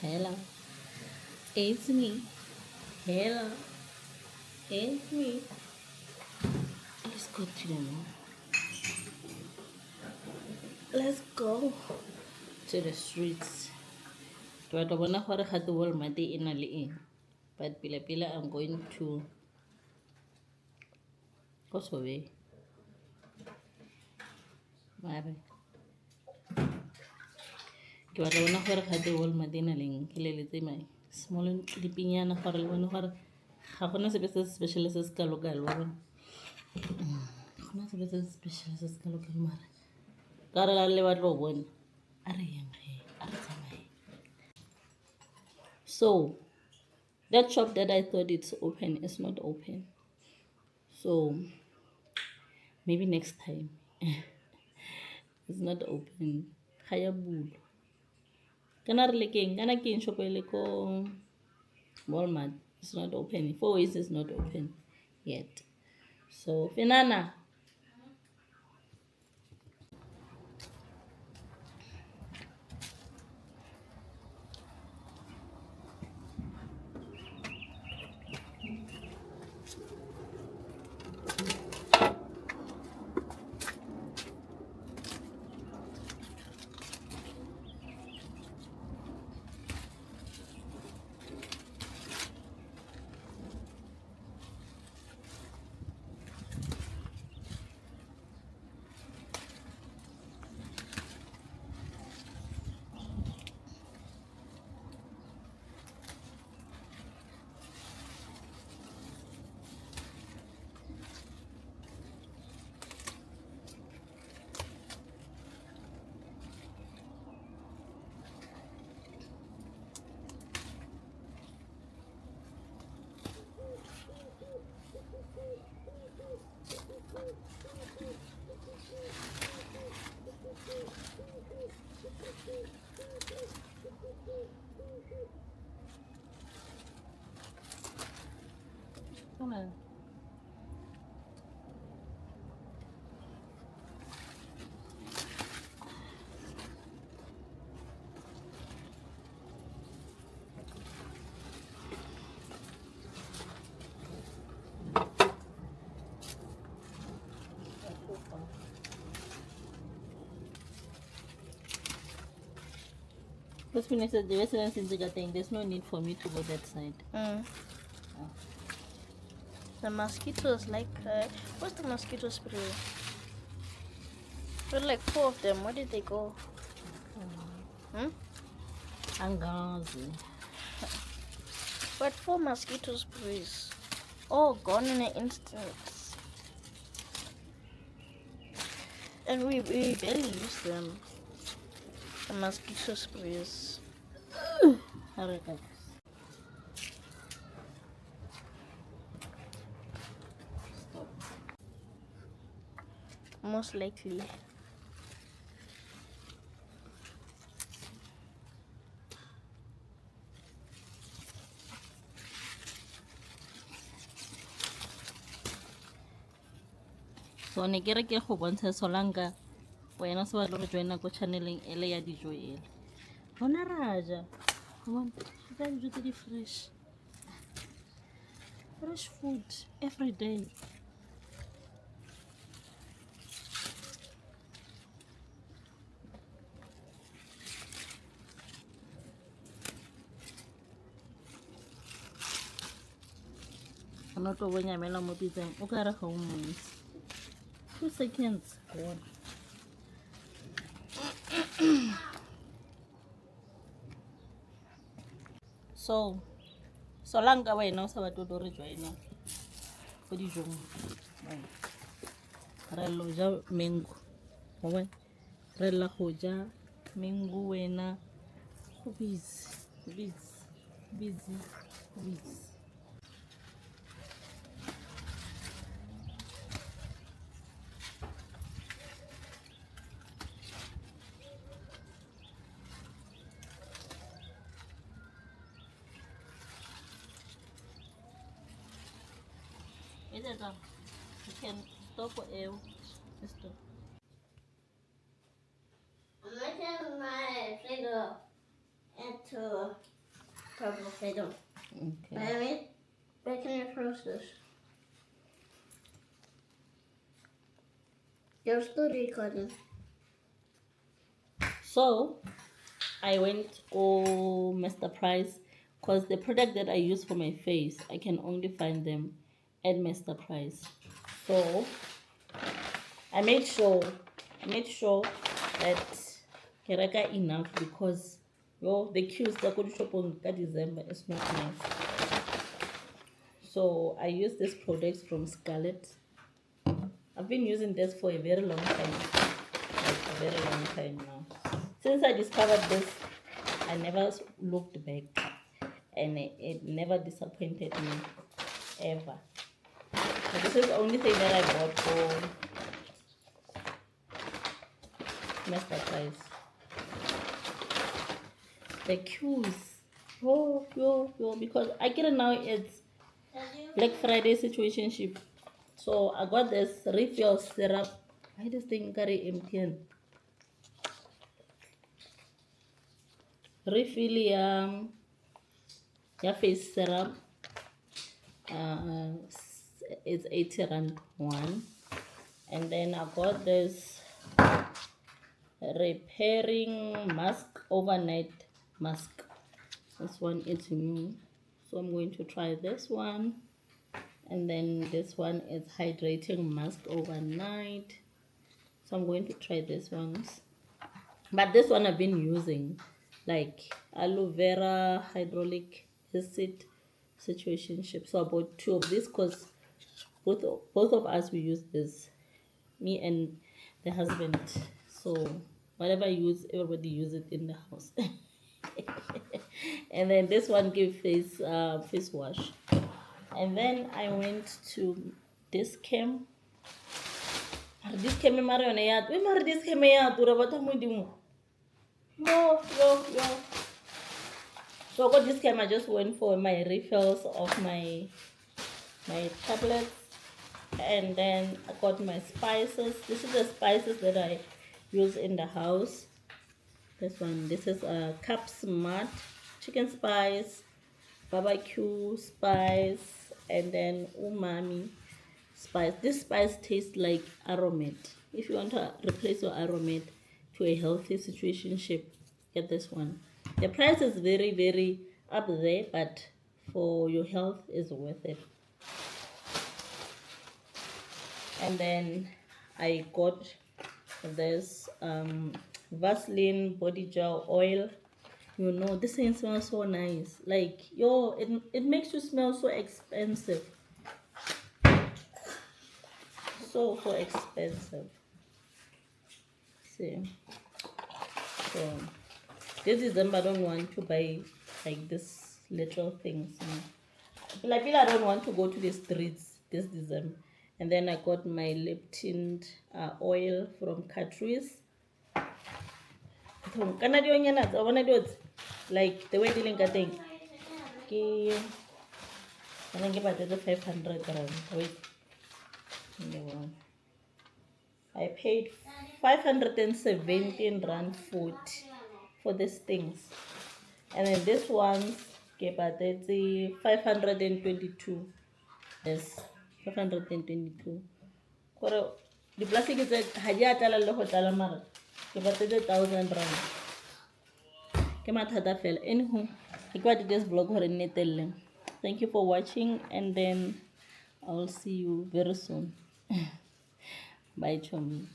Hello, it's me. Hello, it's me. Let's go to the mall. Let's go to the streets. Ke batla bona gore ga te Walmart e na le eng. But pila I'm going to go Sobe. Mare. Ke batla bona gore ga te Walmart e na le eng. Ke leletse mai small dipinyana gore le bone gore ga gona sepe se special se se kalo-kalo bona. Gona sepe se special se se kalo-kalo mare. Ka re le batla go bona. A re yang ge, a re tsamaye. So that shop that I thought it's open is not open. So maybe next time. It's not open. Ga ya bulwa. Kana re lekeng, kana ke shop ele ko Walmart. It's not open. 4 Ways is not open yet. So Fenana. Come on. Because when I said the residence in Zigateng, there's no need for me to go that side. Oh. The mosquitoes where's the mosquito spray? There were like 4 of them. Where did they go? Angazi. But 4 mosquito sprays. All gone in an instant. And we barely use them. The mosquito sprays. Haraka. Stop. Most likely. So ne ke re ke go bontsha Solanka wena se batla go joina ko channeleng ele ya dijo ele. Bona raja. Come on. Ka dijo tse di fresh. Fresh food every day. Ano tlo bonyamela mo pitseng o ka re ga o monse. 2 seconds. One. So Solanka wena o sa batle go re joina go dijong. Re lo ja mango. Go bona re la go ja mango wena go busy. You can stop for air. Stop. into purple fiddle. Okay. I mean, baking the process. You're still recording. So I went to Mr. Price because the product that I use for my face, I can only find them at Mr. Price. So I made sure that ke reka enough because the queues that go to shop on December is not nice. So I use this product from Scarlett. I've been using this for a very long time, like a very long time now. Since I discovered this, I never looked back, and it never disappointed me ever. So this is the only thing that I bought for Master Price. The queues, because I get it now. It's Black Friday situationship. So I got this refill syrup. I just think carry empty. Refill your face syrup. It's 80 rand one. And then I got this repairing mask, overnight mask. This one is new, so I'm going to try this one. And then this one is hydrating mask overnight, so I'm going to try this ones. But this one I've been using, like aloe vera hydraulic acid situationship. So I bought 2 of these because both of us we use this, me and the husband. So whatever I use, everybody use it in the house. And then this one give face wash. And then I went to this camp. This camp mara yona ya we mara this camp ya tura batho modimo. Yo. So I got this camp. I just went for my refills of my tablets. And then I got my spices. This is the spices that I use in the house. This is a Cap Smart chicken spice, barbecue spice, and then umami spice. This spice tastes like aromat. If you want to replace your aromat to a healthy situationship, get this one. The price is very, very up there, but for your health is worth it. And then I got this Vaseline body gel oil. This thing smells so nice. Like it makes you smell so expensive. So expensive. See. So this December I don't want to buy like this little things. Like I don't want to go to the streets this December. And then I got my lip tint oil from Catrice. Like the way dealing I think about the 500 rand. Wait. I paid 517 rand 40 for these things. And then this one's about 522. Yes, 522. The plastic is at Hajatala Lohotalamara. About 1,000 rand. Anywho, I got this vlog or in. Thank you for watching, and then I'll see you very soon. Bye, Chomi.